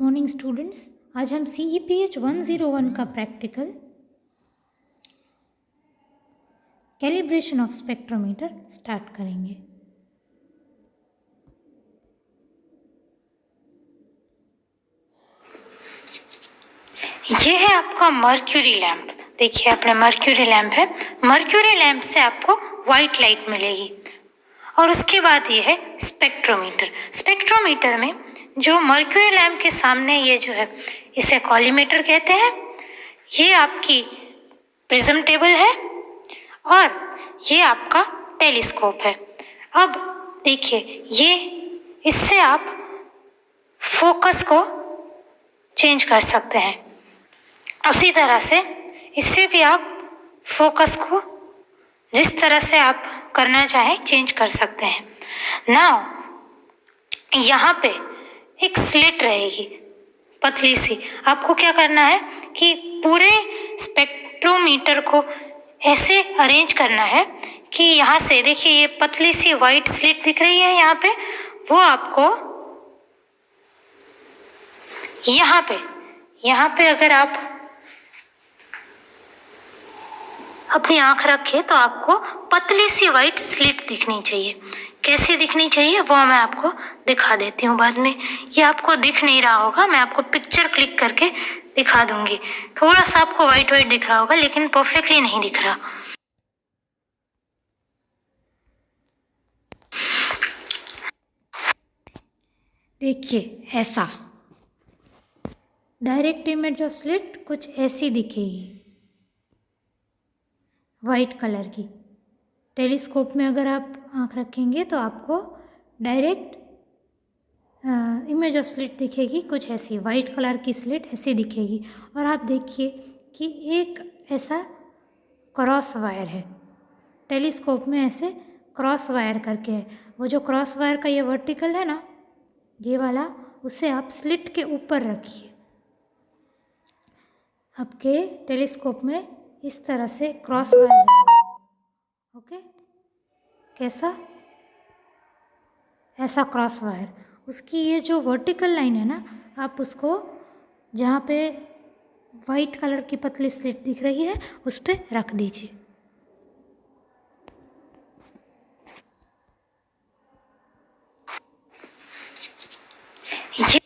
Morning students, आज हम CEPH 101 का practical calibration of spectrometer start करेंगे। ये है आपका मर्क्यूरी लैंप। देखिए अपने मर्क्यूरी लैंप है। मर्क्यूरी लैंप से आपको वाइट लाइट मिलेगी और उसके बाद ये है स्पेक्ट्रोमीटर। स्पेक्ट्रोमीटर में जो मर्क्यूरी लैंप के सामने ये जो है इसे कॉलीमेटर कहते हैं। ये आपकी प्रिज्म टेबल है और ये आपका टेलीस्कोप है। अब देखिए ये इससे आप फोकस को चेंज कर सकते हैं। उसी तरह से इससे भी आप फोकस को जिस तरह से आप करना चाहें चेंज कर सकते हैं। नाउ यहाँ पे एक स्लिट रहेगी पतली सी। आपको क्या करना है कि पूरे स्पेक्ट्रोमीटर को ऐसे अरेंज करना है कि यहाँ से देखिए ये पतली सी वाइट स्लिट दिख रही है यहाँ पे, वो आपको यहाँ पे अगर आप अपनी आंख रखें तो आपको पतली सी वाइट स्लिट दिखनी चाहिए। कैसी दिखनी चाहिए वो मैं आपको दिखा देती हूँ बाद में। ये आपको दिख नहीं रहा होगा, मैं आपको पिक्चर क्लिक करके दिखा दूंगी। थोड़ा सा आपको वाइट वाइट दिख रहा होगा लेकिन परफेक्टली नहीं दिख रहा। देखिए ऐसा डायरेक्ट इमेज ऑफ स्लिट कुछ ऐसी दिखेगी वाइट कलर की। टेलीस्कोप में अगर आप आँख रखेंगे तो आपको डायरेक्ट इमेज ऑफ स्लिट दिखेगी कुछ ऐसी, वाइट कलर की स्लिट ऐसी दिखेगी। और आप देखिए कि एक ऐसा क्रॉस वायर है टेलीस्कोप में, ऐसे क्रॉस वायर करके है। वो जो क्रॉस वायर का ये वर्टिकल है ना, ये वाला, उसे आप स्लिट के ऊपर रखिए। आपके टेलीस्कोप में इस तरह से क्रॉस वायर रहेगा। ओके, कैसा? ऐसा क्रॉस वायर। उसकी ये जो वर्टिकल लाइन है ना, आप उसको जहाँ पे वाइट कलर की पतली स्लिट दिख रही है उस पर रख दीजिए। ये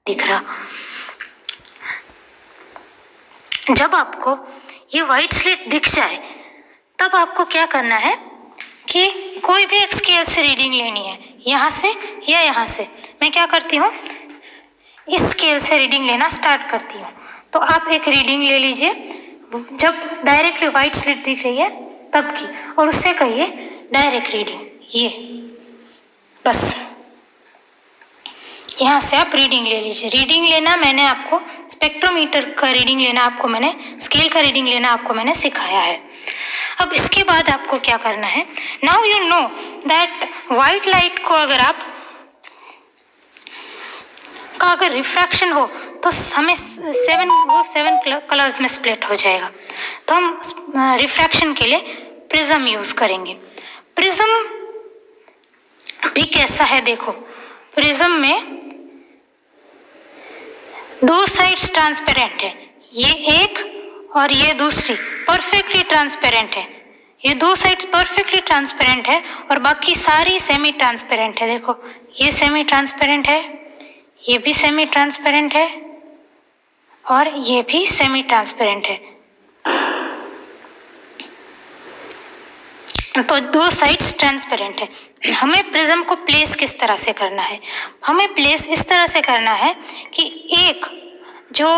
दिख रहा। जब आपको ये वाइट स्लिट दिख जाए तब आपको क्या करना है कि कोई भी एक स्केल से रीडिंग लेनी है, यहाँ से या यहाँ से। मैं क्या करती हूँ, इस स्केल से रीडिंग लेना स्टार्ट करती हूँ। तो आप एक रीडिंग ले लीजिए जब डायरेक्टली वाइट स्लिट दिख रही है तब की, और उससे कहिए डायरेक्ट रीडिंग। ये बस यहाँ से आप रीडिंग ले लीजिए। रीडिंग लेना मैंने आपको, स्पेक्ट्रोमीटर का रीडिंग लेना आपको मैंने, स्केल का रीडिंग लेना आपको मैंने सिखाया है। अब इसके बाद आपको क्या करना है, now you know that white light को अगर आप का अगर रिफ्रैक्शन हो तो हमें सेवन कलर्स में स्प्लिट हो जाएगा। तो हम रिफ्रैक्शन के लिए प्रिज्म यूज करेंगे। प्रिज्म भी कैसा है देखो, प्रिज्म में दो साइड्स ट्रांसपेरेंट है, ये एक और ये दूसरी परफेक्टली ट्रांसपेरेंट है। ये दो साइड्स परफेक्टली ट्रांसपेरेंट है और बाकी सारी सेमी ट्रांसपेरेंट है। देखो ये सेमी ट्रांसपेरेंट है, ये भी सेमी ट्रांसपेरेंट है और ये भी सेमी ट्रांसपेरेंट है। तो दो साइड्स ट्रांसपेरेंट है। हमें प्रिज्म को प्लेस किस तरह से करना है, हमें प्लेस इस तरह से करना है कि एक जो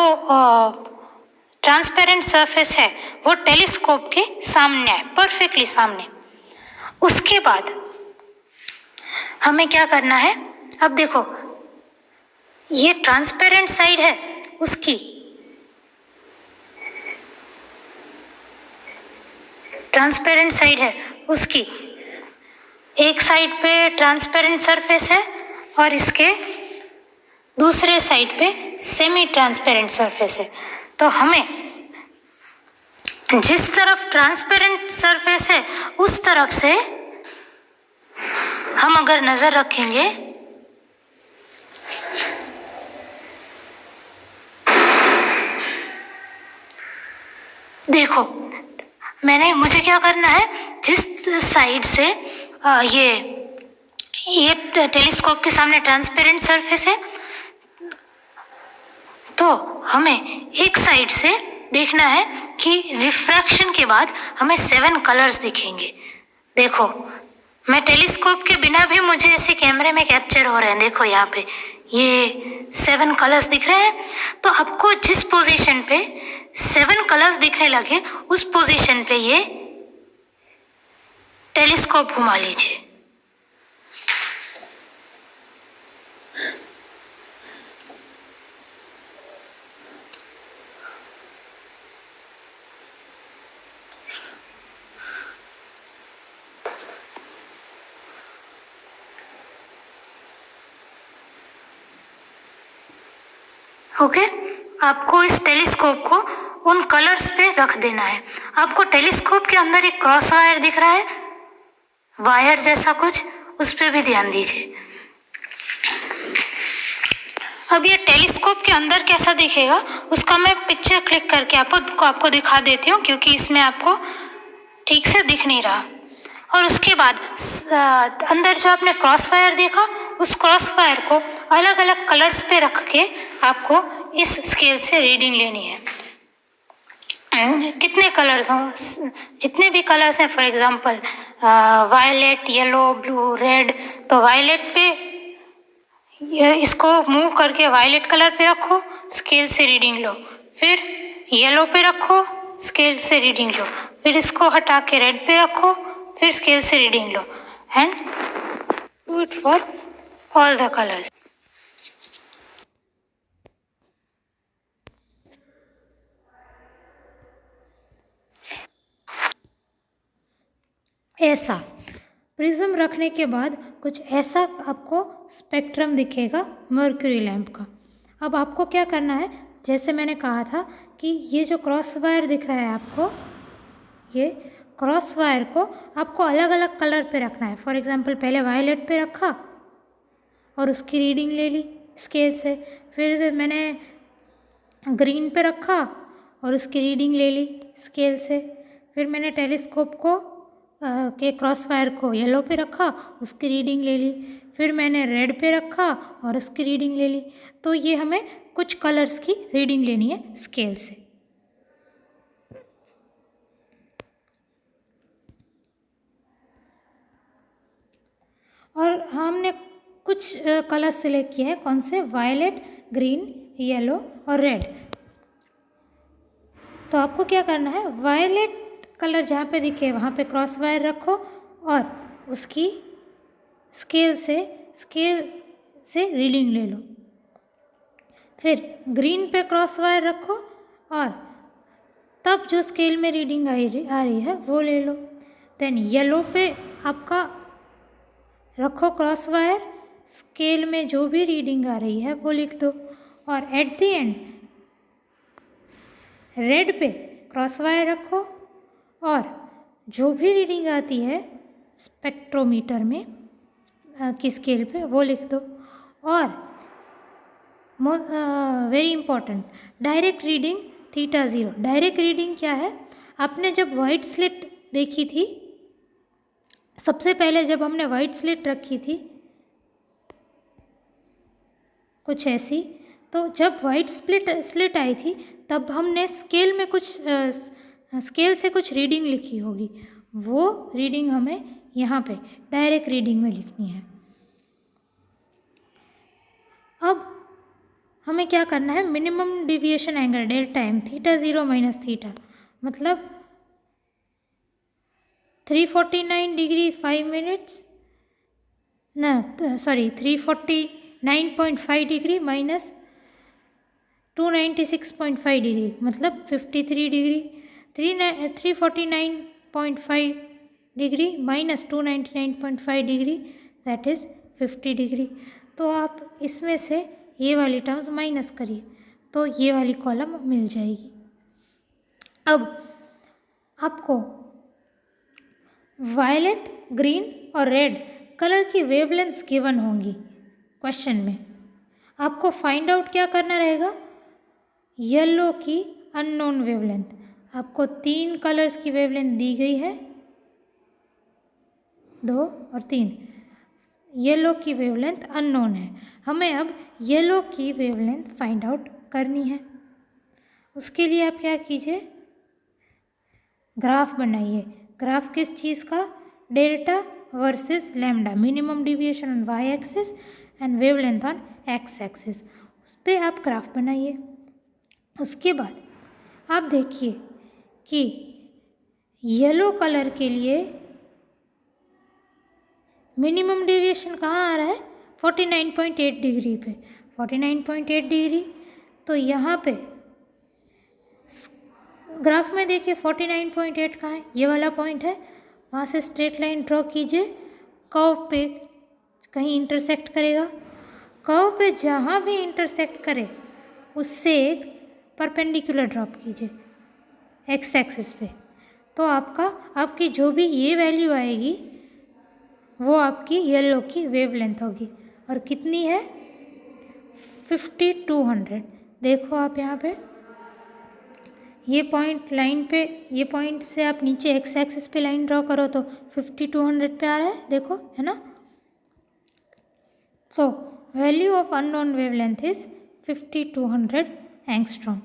ट्रांसपेरेंट सरफेस है वो टेलीस्कोप के सामने है, परफेक्टली सामने। उसके बाद हमें क्या करना है, अब देखो ये ट्रांसपेरेंट साइड है, उसकी ट्रांसपेरेंट साइड है, उसकी एक साइड पे ट्रांसपेरेंट सरफेस है और इसके दूसरे साइड पे सेमी ट्रांसपेरेंट सरफेस है। तो हमें जिस तरफ ट्रांसपेरेंट सरफेस है उस तरफ से हम अगर नजर रखेंगे देखो मुझे क्या करना है, जिस साइड से ये टेलीस्कोप के सामने ट्रांसपेरेंट सरफेस है, तो हमें एक साइड से देखना है कि रिफ्रैक्शन के बाद हमें 7 कलर्स दिखेंगे। देखो मैं टेलीस्कोप के बिना भी मुझे ऐसे कैमरे में कैप्चर हो रहे हैं। देखो यहाँ पे ये 7 कलर्स दिख रहे हैं। तो आपको जिस पोजीशन पे 7 कलर्स दिखने लगे उस पोजीशन पे ये टेलीस्कोप घुमा लीजिए। ओके, आपको इस टेलीस्कोप को उन कलर्स पे रख देना है। आपको टेलीस्कोप के अंदर एक क्रॉस वायर दिख रहा है, वायर जैसा कुछ, उस पे भी ध्यान दीजिए। अब ये टेलीस्कोप के अंदर कैसा दिखेगा उसका मैं पिक्चर क्लिक करके आपको दिखा देती हूँ, क्योंकि इसमें आपको ठीक से दिख नहीं रहा। और उसके बाद अंदर जो आपने क्रॉस वायर देखा उस क्रॉस वायर को अलग अलग कलर्स पे रख के आपको इस स्केल से रीडिंग लेनी है। कितने कलर्स हों, जितने भी कलर्स हैं, for example violet, yellow, blue, red, तो वायलेट पे इसको मूव करके वायलेट कलर पे रखो, स्केल से रीडिंग लो। फिर येलो पे रखो, स्केल से रीडिंग लो। फिर इसको हटा के रेड पे रखो, फिर स्केल से reading low, and do it for all the colours. ऐसा प्रिज्म रखने के बाद कुछ ऐसा आपको स्पेक्ट्रम दिखेगा मर्क्यूरी लैंप का। अब आपको क्या करना है, जैसे मैंने कहा था कि ये जो क्रॉस वायर दिख रहा है आपको, ये क्रॉस वायर को आपको अलग अलग कलर पे रखना है। फॉर एग्जांपल पहले वायलेट पे रखा और उसकी रीडिंग ले ली स्केल से, फिर मैंने ग्रीन पे रखा और उसकी रीडिंग ले ली स्केल से, फिर मैंने टेलीस्कोप को के क्रॉस वायर को येलो पे रखा, उसकी रीडिंग ले ली, फिर मैंने रेड पे रखा और उसकी रीडिंग ले ली। तो ये हमें कुछ कलर्स की रीडिंग लेनी है स्केल से। और हमने कुछ कलर सिलेक्ट किए हैं, कौन से, वायलेट, ग्रीन, येलो और रेड। तो आपको क्या करना है, वायलेट कलर जहाँ पे दिखे वहाँ पे क्रॉस वायर रखो और उसकी स्केल से रीडिंग ले लो। फिर ग्रीन पे क्रॉस वायर रखो और तब जो स्केल में रीडिंग आ रही है वो ले लो। देन येलो पे आपका रखो क्रॉस वायर, स्केल में जो भी रीडिंग आ रही है वो लिख दो। और एट द एंड रेड पे क्रॉस वायर रखो और जो भी रीडिंग आती है स्पेक्ट्रोमीटर में की स्केल पे वो लिख दो। और very important, direct reading θ0। Direct reading क्या है, आपने जब वाइट स्लिट देखी थी, सबसे पहले जब हमने वाइट स्लिट रखी थी कुछ ऐसी, तो जब वाइट स्लिट आई थी तब हमने स्केल से कुछ रीडिंग लिखी होगी, वो रीडिंग हमें यहाँ पे डायरेक्ट रीडिंग में लिखनी है। अब हमें क्या करना है, minimum deviation angle delta m θ0 minus theta, मतलब 349 degree 5 minutes, 349.5 degree minus 296.5 degree, मतलब 53 degree. 349.5 degree minus 299.5 degree, that is 50 degree. तो आप इसमें से ये वाली टर्म्स माइनस करिए तो ये वाली कॉलम मिल जाएगी। अब आपको वायलेट, ग्रीन और रेड कलर की वेवलेंथ्स गिवन होंगी क्वेश्चन में। आपको फाइंड आउट क्या करना रहेगा, येलो की अननोन वेवलेंथ। आपको 3 कलर्स की वेवलेंथ दी गई है, 2 और 3। येलो की वेवलेंथ अननोन है, हमें अब येलो की वेवलेंथ फाइंड आउट करनी है। उसके लिए आप क्या कीजिए, ग्राफ बनाइए। ग्राफ किस चीज़ का, delta versus lambda, minimum deviation on Y axis and wavelength on X axis, उस पर आप ग्राफ बनाइए। उसके बाद आप देखिए कि येलो कलर के लिए मिनिमम डेविएशन कहाँ आ रहा है, 49.8 डिग्री पे। 49.8 डिग्री, तो यहाँ पे ग्राफ में देखिए 49.8 कहाँ है, ये वाला पॉइंट है। वहाँ से स्ट्रेट लाइन ड्रॉ कीजिए, कर्व पे कहीं इंटरसेक्ट करेगा। कर्व पे जहाँ भी इंटरसेक्ट करे उससे एक परपेंडिकुलर ड्रॉप कीजिए एक्स एक्सिस पे। तो आपकी जो भी ये वैल्यू आएगी वो आपकी येलो की वेवलेंथ होगी, और कितनी है, 5200। देखो आप यहाँ पे ये पॉइंट लाइन पे, ये पॉइंट से आप नीचे एक्स एक्सिस पे लाइन ड्रॉ करो तो 5200 पे आ रहा है, देखो, है ना। तो value of unknown wavelength is 5200 angstrom.